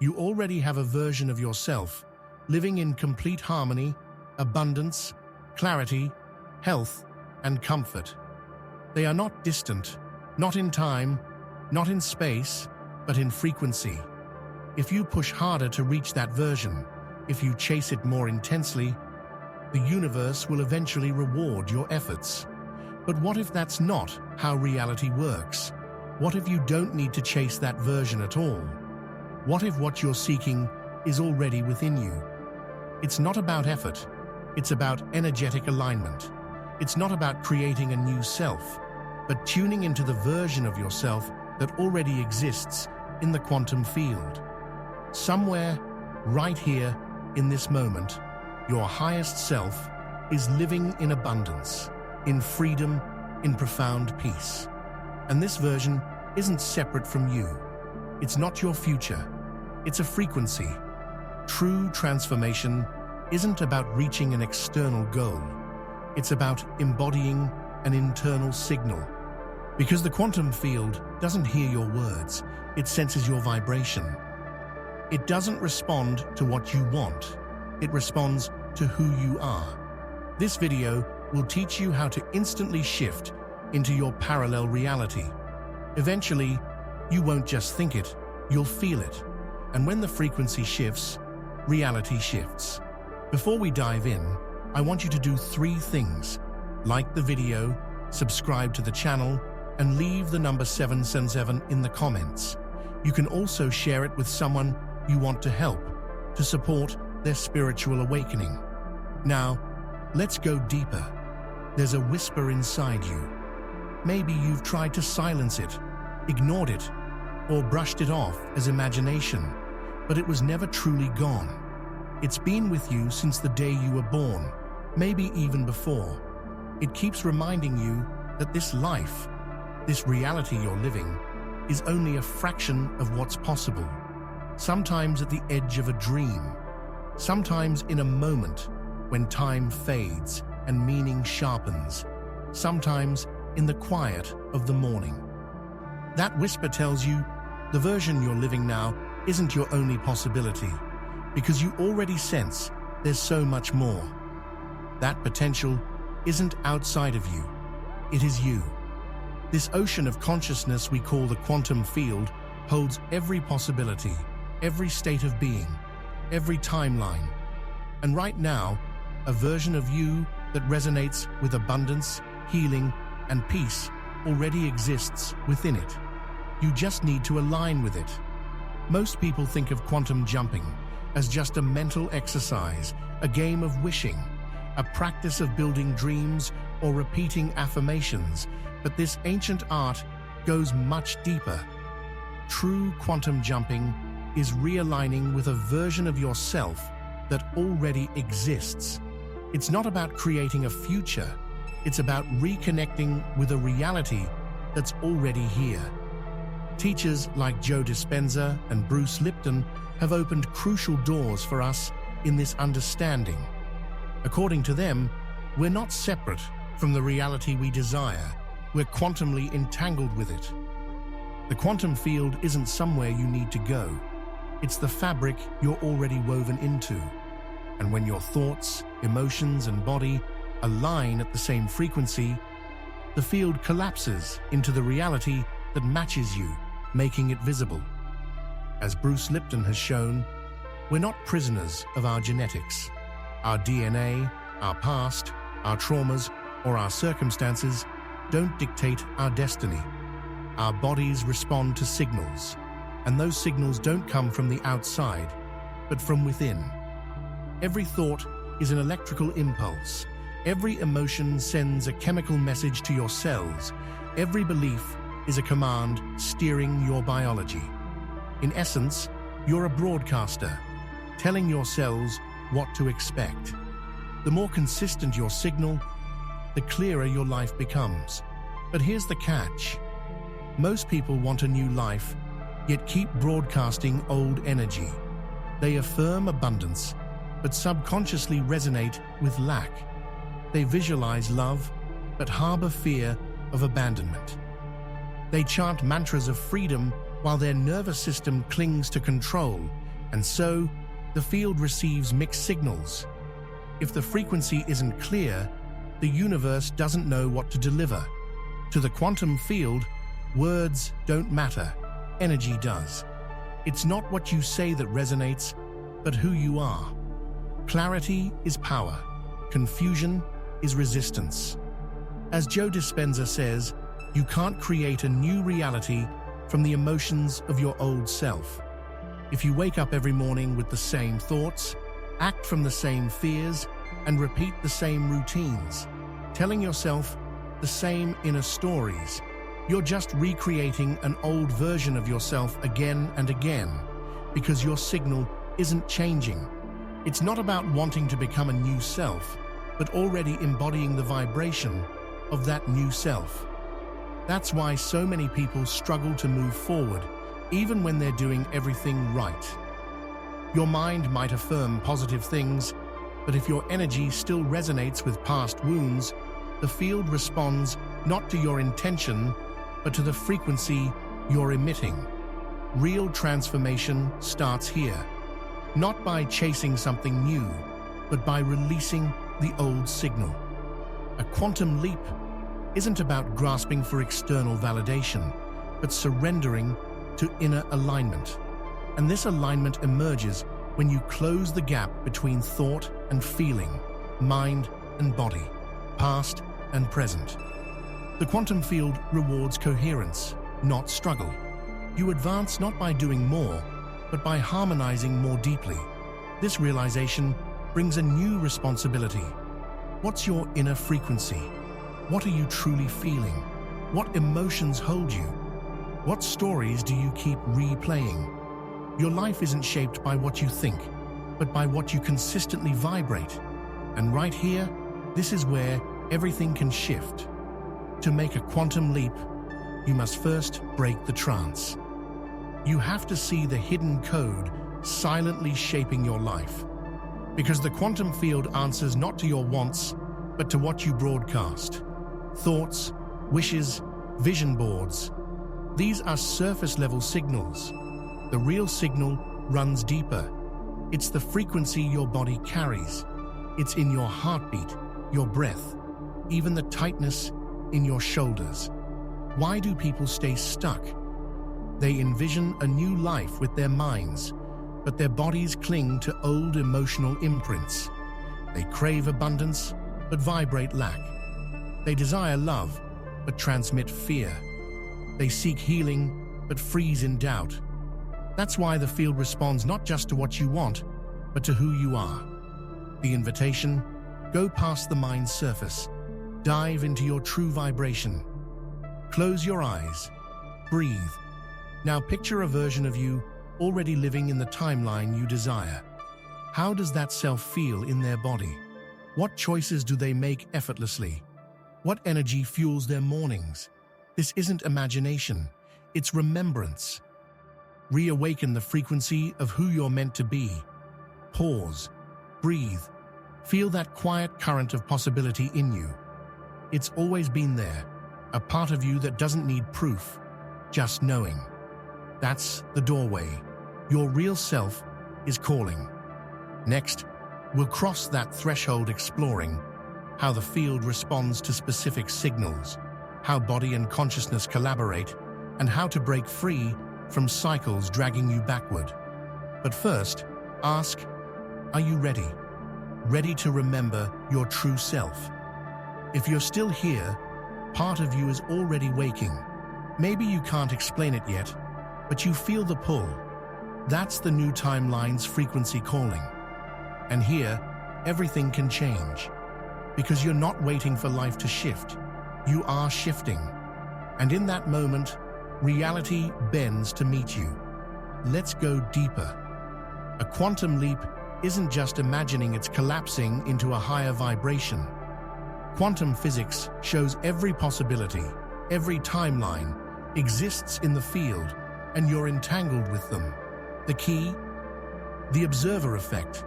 You already have a version of yourself, living in complete harmony, abundance, clarity, health, and comfort. They are not distant, not in time, not in space, but in frequency. If you push harder to reach that version, if you chase it more intensely, the universe will eventually reward your efforts. But what if that's not how reality works? What if you don't need to chase that version at all? What if what you're seeking is already within you? It's not about effort. It's about energetic alignment. It's not about creating a new self, but tuning into the version of yourself that already exists in the quantum field. Somewhere, right here, in this moment, your highest self is living in abundance, in freedom, in profound peace. And this version isn't separate from you. It's not your future. It's a frequency. True transformation isn't about reaching an external goal. It's about embodying an internal signal. Because the quantum field doesn't hear your words, it senses your vibration. It doesn't respond to what you want. It responds to who you are. This video will teach you how to instantly shift into your parallel reality. Eventually, you won't just think it, you'll feel it. And when the frequency shifts, reality shifts. Before we dive in, I want you to do 3 things. Like the video, subscribe to the channel, and leave the number 777 in the comments. You can also share it with someone you want to help, to support their spiritual awakening. Now, let's go deeper. There's a whisper inside you. Maybe you've tried to silence it, ignored it, or brushed it off as imagination, but it was never truly gone. It's been with you since the day you were born, maybe even before. It keeps reminding you that this life, this reality you're living, is only a fraction of what's possible. Sometimes at the edge of a dream, sometimes in a moment when time fades and meaning sharpens, sometimes in the quiet of the morning. That whisper tells you the version you're living now isn't your only possibility, because you already sense there's so much more. That potential isn't outside of you, it is you. This ocean of consciousness we call the quantum field holds every possibility, every state of being, every timeline. And right now, a version of you that resonates with abundance, healing, and peace already exists within it. You just need to align with it. Most people think of quantum jumping as just a mental exercise, a game of wishing, a practice of building dreams or repeating affirmations, but this ancient art goes much deeper. True quantum jumping is realigning with a version of yourself that already exists. It's not about creating a future, it's about reconnecting with a reality that's already here. Teachers like Joe Dispenza and Bruce Lipton have opened crucial doors for us in this understanding. According to them, we're not separate from the reality we desire, we're quantumly entangled with it. The quantum field isn't somewhere you need to go, it's the fabric you're already woven into. And when your thoughts, emotions, and body align at the same frequency, the field collapses into the reality that matches you, making it visible. As Bruce Lipton has shown, we're not prisoners of our genetics. Our DNA, our past, our traumas, or our circumstances don't dictate our destiny. Our bodies respond to signals, and those signals don't come from the outside, but from within. Every thought is an electrical impulse. Every emotion sends a chemical message to your cells. Every belief is a command steering your biology. In essence, you're a broadcaster, telling your cells what to expect. The more consistent your signal, the clearer your life becomes. But here's the catch. Most people want a new life, yet keep broadcasting old energy. They affirm abundance, but subconsciously resonate with lack. They visualize love, but harbor fear of abandonment. They chant mantras of freedom while their nervous system clings to control, And so, the field receives mixed signals. If the frequency isn't clear, the universe doesn't know what to deliver. To the quantum field, words don't matter, energy does. It's not what you say that resonates, but who you are. Clarity is power. Confusion is resistance. As Joe Dispenza says, you can't create a new reality from the emotions of your old self. If you wake up every morning with the same thoughts, act from the same fears, and repeat the same routines, telling yourself the same inner stories, you're just recreating an old version of yourself again and again, because your signal isn't changing. It's not about wanting to become a new self, but already embodying the vibration of that new self. That's why so many people struggle to move forward, even when they're doing everything right. Your mind might affirm positive things, but if your energy still resonates with past wounds, the field responds not to your intention, but to the frequency you're emitting. Real transformation starts here, not by chasing something new, but by releasing the old signal. A quantum leap isn't about grasping for external validation, but surrendering to inner alignment. And this alignment emerges when you close the gap between thought and feeling, mind and body, past and present. The quantum field rewards coherence, not struggle. You advance not by doing more, but by harmonizing more deeply. This realization brings a new responsibility. What's your inner frequency? What are you truly feeling? What emotions hold you? What stories do you keep replaying? Your life isn't shaped by what you think, but by what you consistently vibrate. And right here, this is where everything can shift. To make a quantum leap, you must first break the trance. You have to see the hidden code silently shaping your life. Because the quantum field answers not to your wants, but to what you broadcast. Thoughts, wishes, vision boards. These are surface-level signals. The real signal runs deeper. It's the frequency your body carries. It's in your heartbeat, your breath, even the tightness in your shoulders. Why do people stay stuck? They envision a new life with their minds, but their bodies cling to old emotional imprints. They crave abundance, but vibrate lack. They desire love, but transmit fear. They seek healing, but freeze in doubt. That's why the field responds not just to what you want, but to who you are. The invitation: go past the mind's surface. Dive into your true vibration. Close your eyes. Breathe. Now picture a version of you already living in the timeline you desire. How does that self feel in their body? What choices do they make effortlessly? What energy fuels their mornings? This isn't imagination, it's remembrance. Reawaken the frequency of who you're meant to be. Pause. Breathe. Feel that quiet current of possibility in you. It's always been there, a part of you that doesn't need proof, just knowing. That's the doorway. Your real self is calling. Next, we'll cross that threshold exploring how the field responds to specific signals, how body and consciousness collaborate, and how to break free from cycles dragging you backward. But first, ask, are you ready? Ready to remember your true self? If you're still here, part of you is already waking. Maybe you can't explain it yet, but you feel the pull. That's the new timeline's frequency calling. And here, everything can change. Because you're not waiting for life to shift. You are shifting. And in that moment, reality bends to meet you. Let's go deeper. A quantum leap isn't just imagining it's collapsing into a higher vibration. Quantum physics shows every possibility, every timeline exists in the field, and you're entangled with them. The key? The observer effect.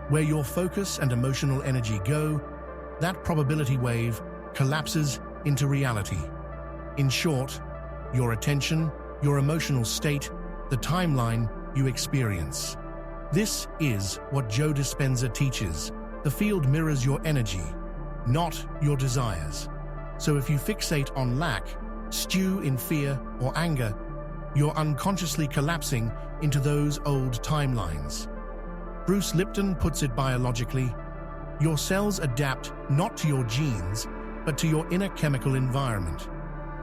Where your focus and emotional energy go, that probability wave collapses into reality. In short, your attention, your emotional state, the timeline you experience. This is what Joe Dispenza teaches. The field mirrors your energy, not your desires. So if you fixate on lack, stew in fear or anger, you're unconsciously collapsing into those old timelines. Bruce Lipton puts it biologically: your cells adapt not to your genes, but to your inner chemical environment.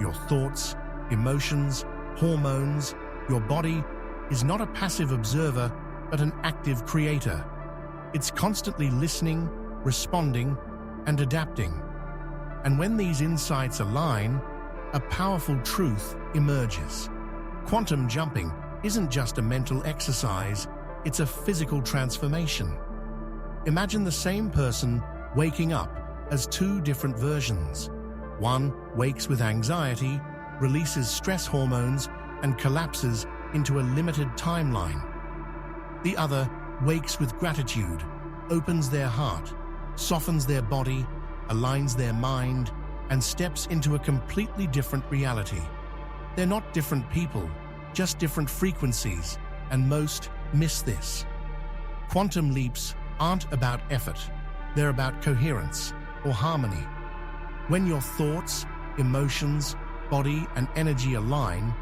Your thoughts, emotions, hormones. Your body is not a passive observer, but an active creator. It's constantly listening, responding, and adapting. And when these insights align, a powerful truth emerges. Quantum jumping isn't just a mental exercise, it's a physical transformation. Imagine the same person waking up as two different versions. One wakes with anxiety, releases stress hormones, and collapses into a limited timeline. The other wakes with gratitude, opens their heart, softens their body, aligns their mind, and steps into a completely different reality. They're not different people, just different frequencies, and most miss this. Quantum leaps aren't about effort, they're about coherence or harmony. When your thoughts, emotions, body, and energy align,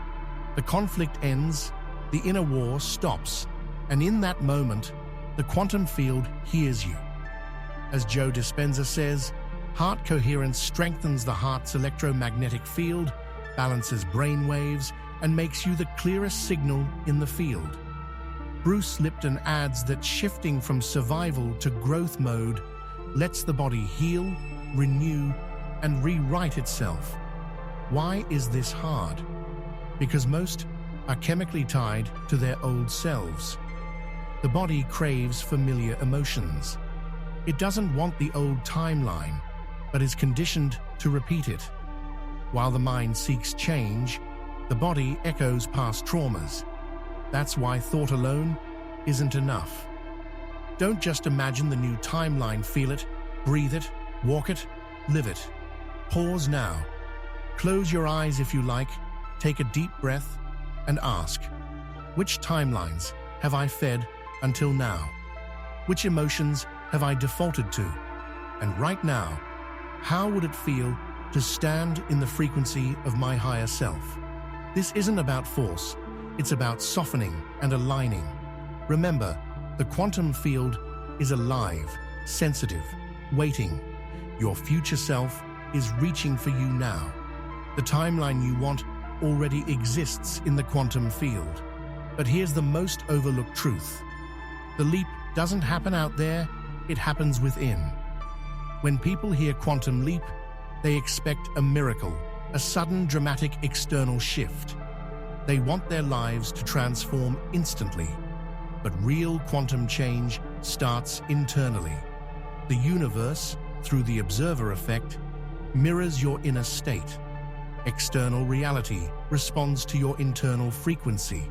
the conflict ends, the inner war stops, and in that moment, the quantum field hears you. As Joe Dispenza says, heart coherence strengthens the heart's electromagnetic field, balances brain waves, and makes you the clearest signal in the field. Bruce Lipton adds that shifting from survival to growth mode lets the body heal, renew, and rewrite itself. Why is this hard? Because most are chemically tied to their old selves. The body craves familiar emotions. It doesn't want the old timeline, but is conditioned to repeat it. While the mind seeks change, the body echoes past traumas. That's why thought alone isn't enough. Don't just imagine the new timeline, feel it, breathe it, walk it, live it. Pause now. Close your eyes if you like, take a deep breath, and ask, which timelines have I fed until now? Which emotions have I defaulted to? And right now, how would it feel to stand in the frequency of my higher self? This isn't about force, it's about softening and aligning. Remember, the quantum field is alive, sensitive, waiting. Your future self is reaching for you now. The timeline you want already exists in the quantum field. But here's the most overlooked truth. The leap doesn't happen out there, it happens within. When people hear quantum leap, they expect a miracle, a sudden dramatic external shift. They want their lives to transform instantly. But real quantum change starts internally. The universe, through the observer effect, mirrors your inner state. External reality responds to your internal frequency.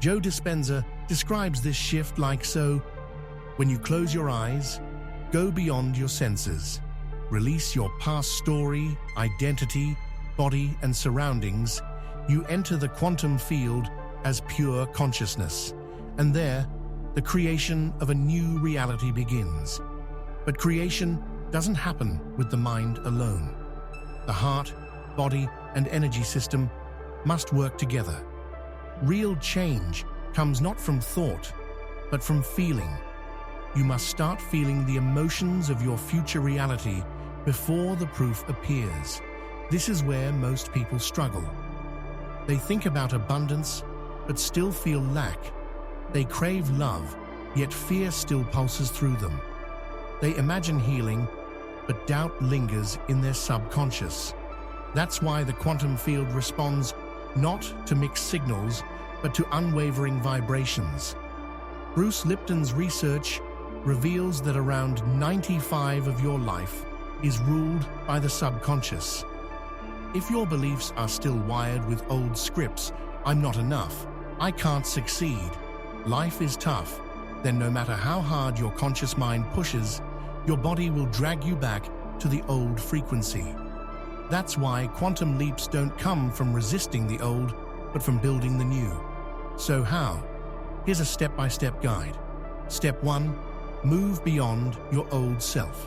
Joe Dispenza describes this shift like so: when you close your eyes, go beyond your senses. Release your past story, identity, body, and surroundings. You enter the quantum field as pure consciousness. And there, the creation of a new reality begins. But creation doesn't happen with the mind alone. The heart, body, and energy system must work together. Real change comes not from thought, but from feeling. You must start feeling the emotions of your future reality before the proof appears. This is where most people struggle. They think about abundance, but still feel lack. They crave love, yet fear still pulses through them. They imagine healing, but doubt lingers in their subconscious. That's why the quantum field responds not to mixed signals, but to unwavering vibrations. Bruce Lipton's research reveals that around 95% of your life is ruled by the subconscious. If your beliefs are still wired with old scripts, I'm not enough, I can't succeed, life is tough, then no matter how hard your conscious mind pushes, your body will drag you back to the old frequency. That's why quantum leaps don't come from resisting the old, but from building the new. So how? Here's a step-by-step guide. Step 1. Move beyond your old self.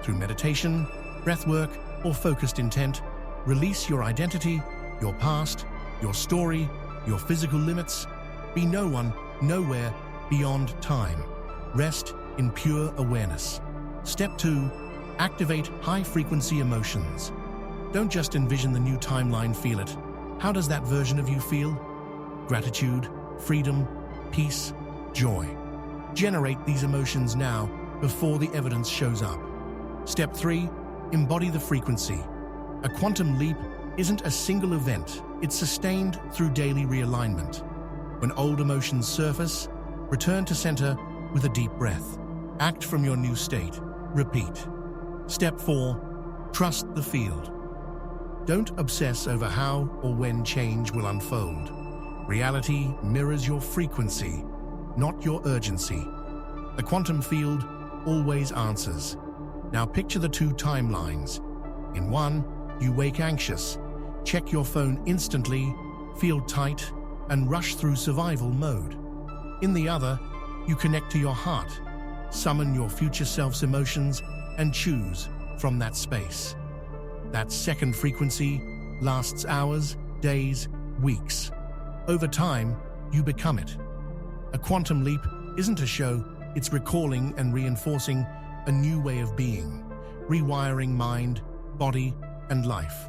Through meditation, breathwork, or focused intent, release your identity, your past, your story, your physical limits. Be no one, nowhere, beyond time. Rest in pure awareness. Step 2. Activate high-frequency emotions. Don't just envision the new timeline, feel it. How does that version of you feel? Gratitude, freedom, peace, joy. Generate these emotions now before the evidence shows up. Step 3. Embody the frequency. A quantum leap isn't a single event, it's sustained through daily realignment. When old emotions surface, return to center with a deep breath. Act from your new state. Repeat. Step 4. Trust the field. Don't obsess over how or when change will unfold. Reality mirrors your frequency, not your urgency. The quantum field always answers. Now picture the two timelines. In one, you wake anxious, check your phone instantly, feel tight, and rush through survival mode. In the other, you connect to your heart, summon your future self's emotions, and choose from that space. That second frequency lasts hours, days, weeks. Over time, you become it. A quantum leap isn't a show, it's recalling and reinforcing a new way of being, rewiring mind, body, and life.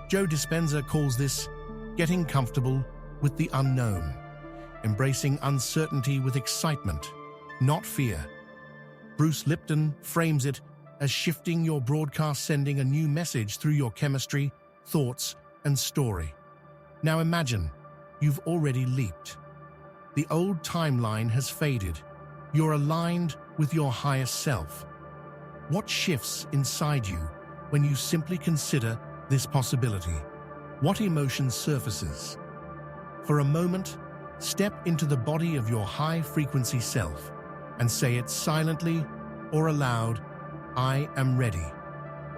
Joe Dispenza calls this getting comfortable with the unknown, embracing uncertainty with excitement, not fear. Bruce Lipton frames it as shifting your broadcast, sending a new message through your chemistry, thoughts, and story. Now imagine you've already leaped. The old timeline has faded. You're aligned with your highest self. What shifts inside you when you simply consider this possibility? What emotion surfaces? For a moment, step into the body of your high-frequency self and say it silently or aloud, I am ready.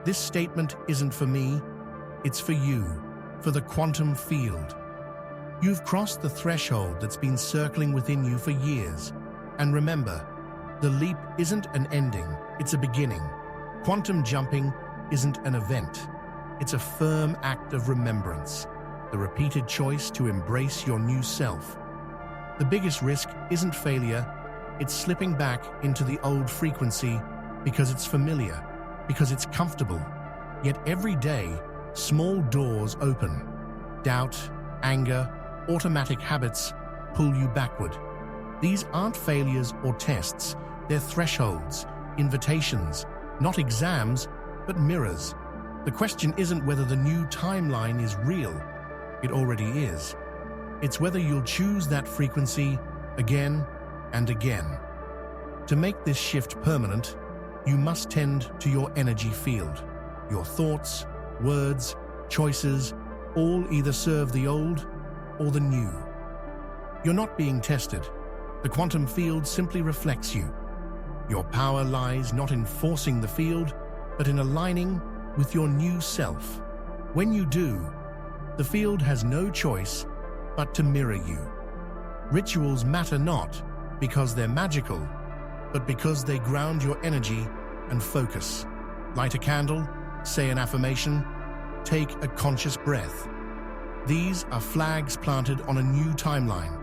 This statement isn't for me, it's for you, for the quantum field. You've crossed the threshold that's been circling within you for years. And remember, the leap isn't an ending, it's a beginning. Quantum jumping isn't an event, it's a firm act of remembrance, the repeated choice to embrace your new self. The biggest risk isn't failure, it's slipping back into the old frequency because it's familiar, because it's comfortable. Yet every day, small doors open. Doubt, anger, automatic habits pull you backward. These aren't failures or tests, they're thresholds, invitations, not exams, but mirrors. The question isn't whether the new timeline is real, it already is. It's whether you'll choose that frequency again and again. To make this shift permanent, you must tend to your energy field. Your thoughts, words, choices, all either serve the old or the new. You're not being tested. The quantum field simply reflects you. Your power lies not in forcing the field, but in aligning with your new self. When you do, the field has no choice but to mirror you. Rituals matter not because they're magical, but because they ground your energy and focus. Light a candle, say an affirmation, take a conscious breath. These are flags planted on a new timeline.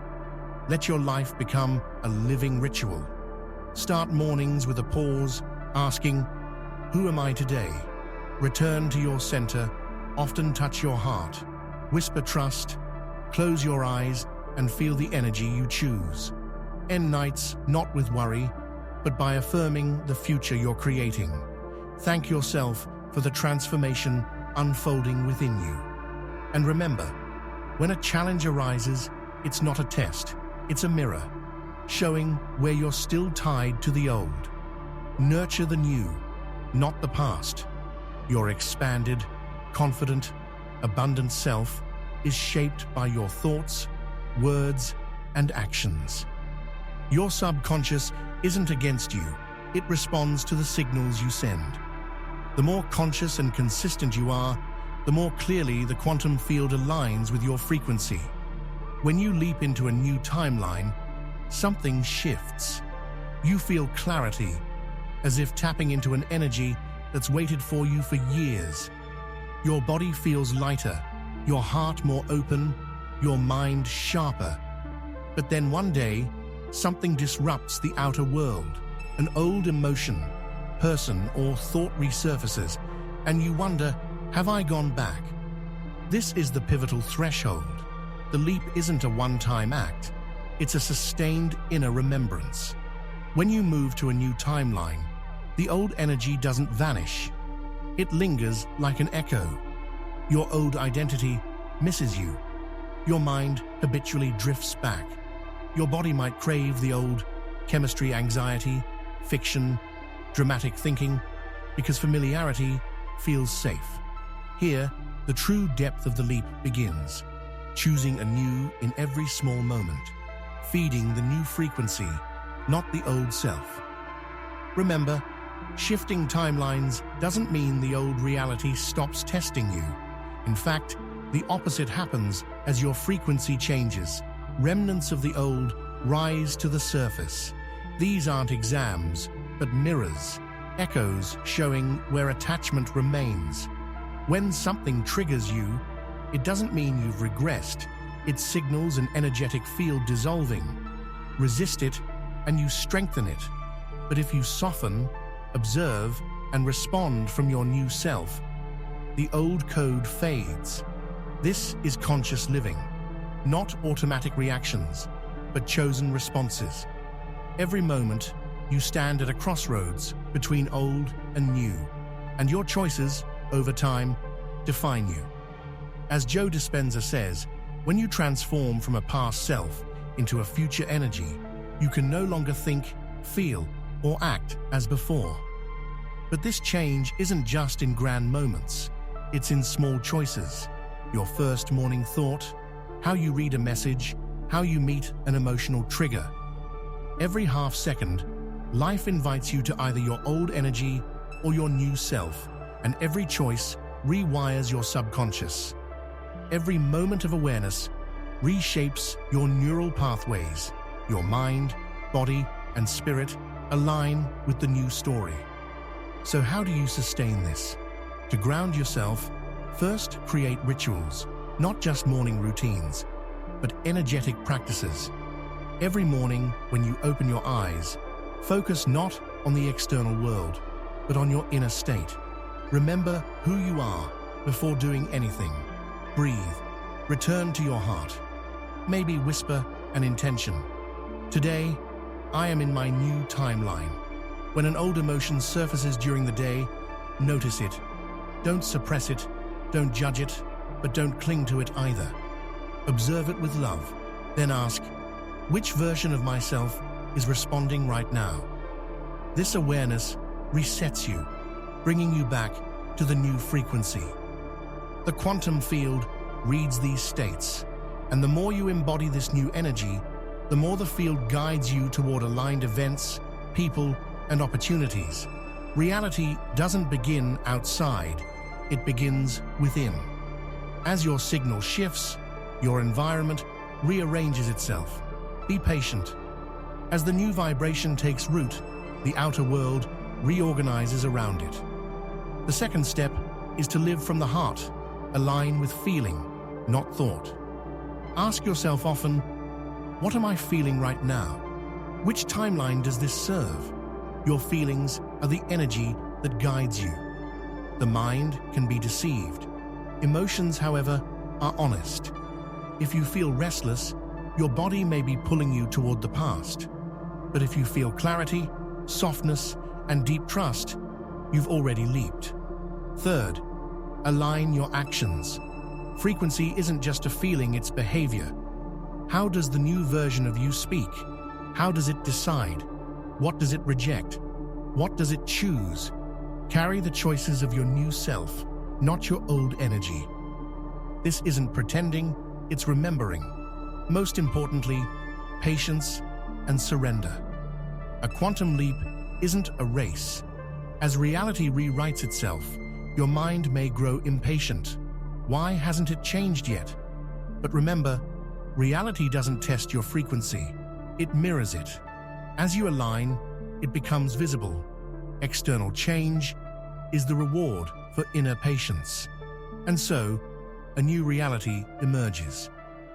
Let your life become a living ritual. Start mornings with a pause, asking, who am I today? Return to your center, often touch your heart. Whisper trust, close your eyes, and feel the energy you choose. End nights not with worry, but by affirming the future you're creating. Thank yourself for the transformation unfolding within you. And remember, when a challenge arises, it's not a test, it's a mirror, showing where you're still tied to the old. Nurture the new, not the past. Your expanded, confident, abundant self is shaped by your thoughts, words, and actions. Your subconscious isn't against you, it responds to the signals you send. The more conscious and consistent you are, the more clearly the quantum field aligns with your frequency. When you leap into a new timeline, something shifts. You feel clarity, as if tapping into an energy that's waited for you for years. Your body feels lighter, your heart more open, your mind sharper. But then one day, something disrupts the outer world. An old emotion, person, or thought resurfaces, and you wonder, have I gone back? This is the pivotal threshold. The leap isn't a one-time act. It's a sustained inner remembrance. When you move to a new timeline, the old energy doesn't vanish. It lingers like an echo. Your old identity misses you. Your mind habitually drifts back. Your body might crave the old chemistry, anxiety, fiction, dramatic thinking, because familiarity feels safe. Here, the true depth of the leap begins, choosing anew in every small moment, feeding the new frequency, not the old self. Remember, shifting timelines doesn't mean the old reality stops testing you. In fact, the opposite happens as your frequency changes. Remnants of the old rise to the surface. These aren't exams, but mirrors, echoes showing where attachment remains. When something triggers you, it doesn't mean you've regressed. It signals an energetic field dissolving. Resist it, and you strengthen it. But if you soften, observe, and respond from your new self, the old code fades. This is conscious living, not automatic reactions, but chosen responses. Every moment, you stand at a crossroads between old and new, and your choices, over time, define you. As Joe Dispenza says, when you transform from a past self into a future energy, you can no longer think, feel, or act as before. But this change isn't just in grand moments. It's in small choices. Your first morning thought, how you read a message, how you meet an emotional trigger. Every half second, life invites you to either your old energy or your new self, and every choice rewires your subconscious. Every moment of awareness reshapes your neural pathways. Your mind, body, and spirit align with the new story. So how do you sustain this? To ground yourself, first create rituals, not just morning routines, but energetic practices. Every morning when you open your eyes, focus not on the external world, but on your inner state. Remember who you are before doing anything. Breathe. Return to your heart. Maybe whisper an intention. Today, I am in my new timeline. When an old emotion surfaces during the day, notice it. Don't suppress it, don't judge it, but don't cling to it either. Observe it with love. Then ask, which version of myself is responding right now? This awareness resets you, bringing you back to the new frequency. The quantum field reads these states, and the more you embody this new energy, the more the field guides you toward aligned events, people, and opportunities. Reality doesn't begin outside, it begins within. As your signal shifts, your environment rearranges itself. Be patient. As the new vibration takes root, the outer world reorganizes around it. The second step is to live from the heart, align with feeling, not thought. Ask yourself often, what am I feeling right now? Which timeline does this serve? Your feelings are the energy that guides you. The mind can be deceived. Emotions, however, are honest. If you feel restless, your body may be pulling you toward the past. But if you feel clarity, softness, and deep trust, you've already leaped. Third, align your actions. Frequency isn't just a feeling, it's behavior. How does the new version of you speak? How does it decide? What does it reject? What does it choose? Carry the choices of your new self, not your old energy. This isn't pretending, it's remembering. Most importantly, patience and surrender. A quantum leap isn't a race. As reality rewrites itself, your mind may grow impatient. Why hasn't it changed yet? But remember, reality doesn't test your frequency. it mirrors it. As you align, it becomes visible. External change is the reward for inner patience. And so, a new reality emerges.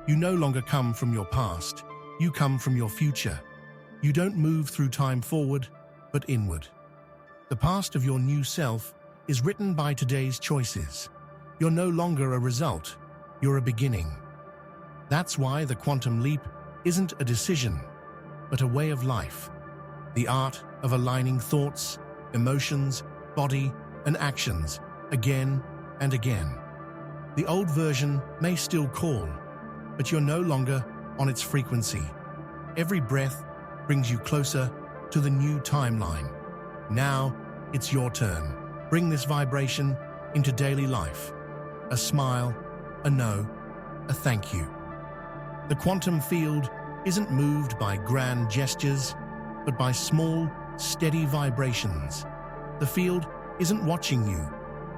You no longer come from your past, you come from your future. You don't move through time forward, but inward. The past of your new self is written by today's choices. You're no longer a result, you're a beginning. That's why the quantum leap isn't a decision, but a way of life. The art of aligning thoughts, emotions, body, and actions again and again. The old version may still call, but you're no longer on its frequency. Every breath brings you closer to the new timeline. Now, it's your turn. Bring this vibration into daily life. A smile, a no, a thank you. The quantum field isn't moved by grand gestures, but by small, steady vibrations. The field isn't watching you,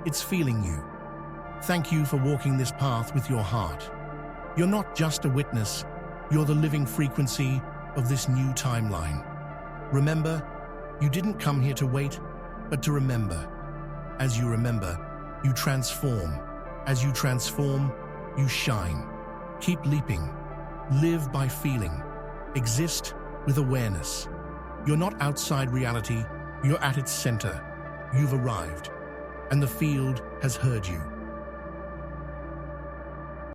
it's feeling you. Thank you for walking this path with your heart. You're not just a witness, you're the living frequency of this new timeline. Remember, you didn't come here to wait, but to remember. As you remember, you transform. As you transform, you shine. Keep leaping. Live by feeling. Exist with awareness. You're not outside reality, you're at its center. You've arrived, and the field has heard you.